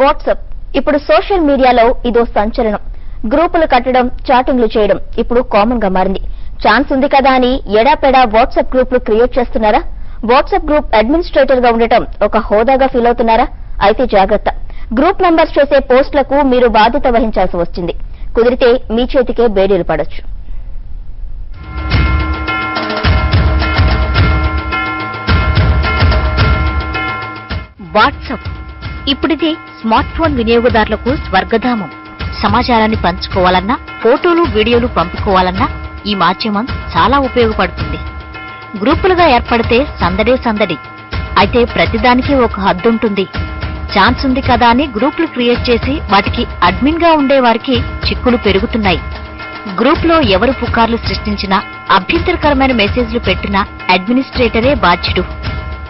WhatsApp ఇప్పుడు social మీడియాలో ఇదో సంచలనం. గ్రూపులు కట్టడం, చాటింగ్లు చేయడం ఇప్పుడు కామన్ గా మారింది. ఛాన్స్ ఉంది కదా అని ఎడాపెడా వాట్సాప్ గ్రూపులు క్రియేట్ చేస్తున్నారా? వాట్సాప్ గ్రూప్ అడ్మినిస్ట్రేటర్ గా ఉండటం ఒక హోదాగా ఫీల్ అవుతున్నారా? అయితే జాగ్రత్త. గ్రూప్ మెంబర్స్ చేసే పోస్టులకు మీరు బాధ్యత వహించాల్సి వస్తుంది. కుదిరితే మీ చేతికే బేడీలు పడొచ్చు. వాట్సాప్ ఇప్పుడిది స్మార్ట్ ఫోన్ వినియోగదారులకు స్వర్గధామం. సమాచారాన్ని పంచుకోవాలన్నా, ఫోటోలు వీడియోలు పంపుకోవాలన్నా ఈ మాధ్యమం చాలా ఉపయోగపడుతుంది. గ్రూపులుగా ఏర్పడితే సందడే సందడి. అయితే ప్రతిదానికి ఒక హద్దుంటుంది. ఛాన్స్ ఉంది కదా అని గ్రూపులు క్రియేట్ చేసి వాటికి అడ్మిన్ గా ఉండే వారికి చిక్కులు పెరుగుతున్నాయి. గ్రూప్ లో ఎవరు పుకార్లు సృష్టించినా, అభ్యంతరకరమైన మెసేజ్లు పెట్టినా అడ్మినిస్ట్రేటరే బాధ్యుడు.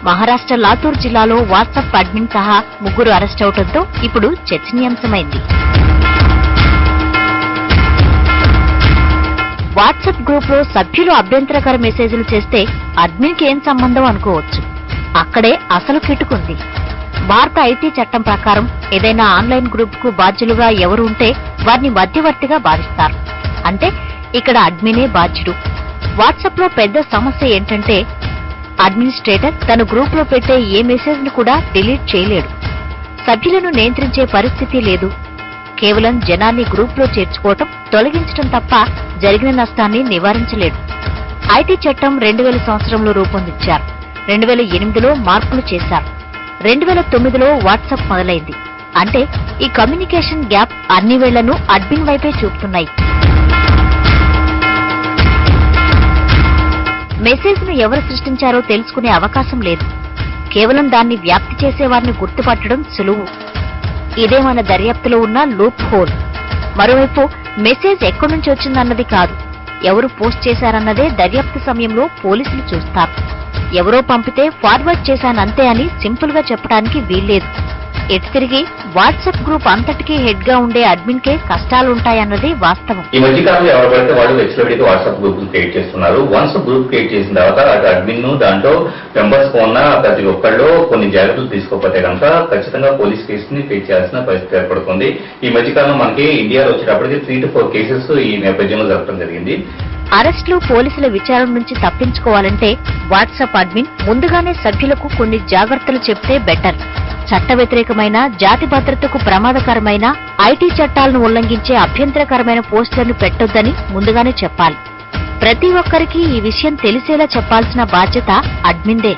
మహారాష్ట్ర లాతూర్ జిల్లాలో వాట్సాప్ అడ్మిన్ సహా 3 అరెస్ట్ అవడంతో ఇప్పుడు చర్చనీయాంశమైంది. వాట్సాప్ గ్రూప్ లో సభ్యులు అభ్యంతరకర మెసేజ్లు చేస్తే అడ్మిన్ కి ఏం సంబంధం అనుకోవచ్చు. అక్కడే అసలు కిటుకుంది. భారత ఐటీ చట్టం ప్రకారం ఏదైనా ఆన్లైన్ గ్రూప్ కు బాధ్యులుగా ఎవరు ఉంటే వారిని మధ్యవర్తిగా భావిస్తారు. అంటే ఇక్కడ అడ్మినే బాధ్యుడు. వాట్సాప్ లో పెద్ద సమస్య ఏంటంటే అడ్మినిస్ట్రేటర్ తన గ్రూప్ లో పెట్టే ఏ మెసేజ్ ను కూడా డిలీట్ చేయలేడు. సభ్యులను నియంత్రించే పరిస్థితి లేదు. కేవలం జనాన్ని గ్రూప్ లో చేర్చుకోవటం, తొలగించడం తప్ప జరిగిన నష్టాన్ని నివారించలేడు. ఐటీ చట్టం 2000 సంవత్సరంలో రూపొందించారు. 2008లో మార్పులు చేశారు. 2009లో వాట్సాప్ మొదలైంది. అంటే ఈ కమ్యూనికేషన్ గ్యాప్ అన్ని వేళ్లను అడ్మిన్ వైపే చూపుతున్నాయి. మెసేజ్ ను ఎవరు సృష్టించారో తెలుసుకునే అవకాశం లేదు. కేవలం దాన్ని వ్యాప్తి చేసేవారిని గుర్తుపట్టడం సులువు. ఇదే మన దర్యాప్తులో ఉన్న లూప్ హోల్. మరోవైపు మెసేజ్ ఎక్కడి నుంచి వచ్చిందన్నది కాదు, ఎవరు పోస్ట్ చేశారన్నదే దర్యాప్తు సమయంలో పోలీసులు చూస్తారు. ఎవరో పంపితే ఫార్వర్డ్ చేశానంతే అని సింపుల్ గా చెప్పడానికి వీల్లేదు. ఎటు తిరిగి వాట్సాప్ గ్రూప్ అంతటికీ హెడ్ గా ఉండే అడ్మిన్ కే కష్టాలుంటాయన్నది వాస్తవం. ఈ మధ్య కాలంలో ఎవరు పడితే వాళ్ళు వెబ్సైట్ వాట్సాప్ గ్రూప్ క్రియేట్ చేస్తున్నారు. వన్స్ గ్రూప్ క్రియేట్ చేసిన తర్వాత అటు అడ్మిన్ దాంట్లో మెంబర్స్ ఉన్న ప్రతి ఒక్కళ్ళు కొన్ని జాగ్రత్తలు తీసుకోకపోతే కనుక ఖచ్చితంగా పోలీస్ కేసుని ఫేస్ చేయాల్సిన పరిస్థితి ఏర్పడుతుంది. ఈ మధ్య కాలంలో మనకి ఇండియాలో వచ్చేటప్పటికి 3 to 4 కేసెస్ ఈ నేపథ్యంలో జరగడం జరిగింది. అరెస్టులు, పోలీసుల విచారణ నుంచి తప్పించుకోవాలంటే వాట్సాప్ అడ్మిన్ ముందుగానే సభ్యులకు కొన్ని జాగ్రత్తలు చెప్తే బెటర్. చట్ట వ్యతిరేకమైన, జాతి భద్రతకు ప్రమాదకరమైన, ఐటీ చట్టాలను ఉల్లంఘించే అభ్యంతరకరమైన పోస్టులను పెట్టొద్దని ముందుగానే చెప్పాలి. ప్రతి ఒక్కరికి ఈ విషయం తెలిసేలా చెప్పాల్సిన బాధ్యత అడ్మిన్దే.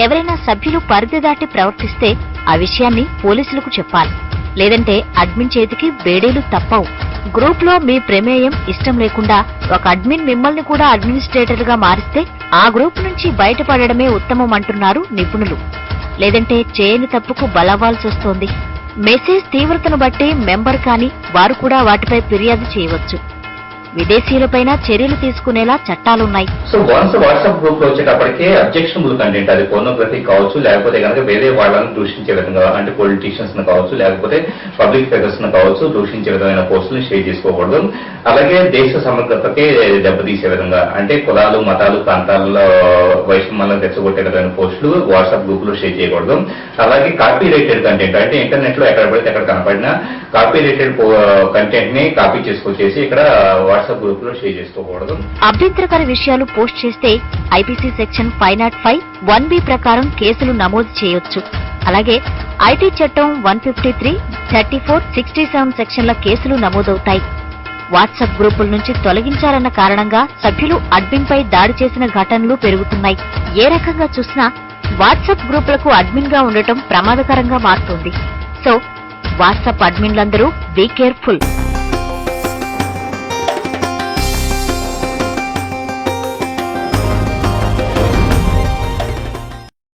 ఎవరైనా సభ్యులు పరిధి దాటి ప్రవర్తిస్తే ఆ విషయాన్ని పోలీసులకు చెప్పాలి. లేదంటే అడ్మిన్ చేతికి బేడీలు తప్పవు. గ్రూప్ లో మీ ప్రమేయం ఇష్టం లేకుండా ఒక అడ్మిన్ మిమ్మల్ని కూడా అడ్మినిస్ట్రేటర్ గా మారిస్తే ఆ గ్రూప్ నుంచి బయటపడడమే ఉత్తమం అంటున్నారు నిపుణులు. లేదంటే చేయని తప్పుకు బలవ్వాల్సి వస్తోంది. మెసేజ్ తీవ్రతను బట్టి మెంబర్ కాని వారు కూడా వాటిపై ఫిర్యాదు చేయవచ్చు. విదేశీయులపైన చర్యలు తీసుకునేలా చట్టాలున్నాయి. సో వన్స్ వాట్సాప్ గ్రూప్ లో వచ్చేటప్పటికే అబ్జెక్షనబుల్ కంటెంట్, అది పోర్నోగ్రఫీ కావచ్చు, లేకపోతే కనుక వేరే వాళ్ళని దూషించే విధంగా, అంటే పొలిటీషియన్స్ ను కావచ్చు, లేకపోతే పబ్లిక్ ఫిగర్స్ ను కావచ్చు, దూషించే విధమైన పోస్టులు షేర్ చేసుకోకూడదు. అలాగే దేశ సమగ్రతకే దెబ్బతీసే విధంగా, అంటే కులాలు, మతాలు, ప్రాంతాలలో వైషమ్యాలను తెచ్చగొట్టే విధమైన పోస్టులు వాట్సాప్ గ్రూప్ లో షేర్ చేయకూడదు. అలాగే కాపీ రైటెడ్ కంటెంట్, అంటే ఇంటర్నెట్ లో ఎక్కడ పడితే ఎక్కడ కనపడినా కాపీ రైటెడ్ కంటెంట్ ని కాపీ చేసుకొచ్చేసి ఇక్కడ వాట్సాప్ గ్రూప్ లో షేర్ చేసుకోకూడదు. అభ్యంతరకర విషయాలు పోస్ట్ చేస్తే ఐపీసీ సెక్షన్ 505 1B ప్రకారం కేసులు నమోదు చేయొచ్చు. అలాగే ఐటీ చట్టం 153, 34, 67 సెక్షన్ల కేసులు నమోదవుతాయి. వాట్సాప్ గ్రూపుల నుంచి తొలగించాలన్న కారణంగా సభ్యులు అడ్మిన్ పై దాడి చేసిన ఘటనలు పెరుగుతున్నాయి. ఏ రకంగా చూసినా వాట్సాప్ గ్రూపులకు అడ్మిన్ గా ఉండటం ప్రమాదకరంగా మారుతోంది. సో వాట్సాప్ అడ్మిన్లందరూ బీ కేర్ఫుల్.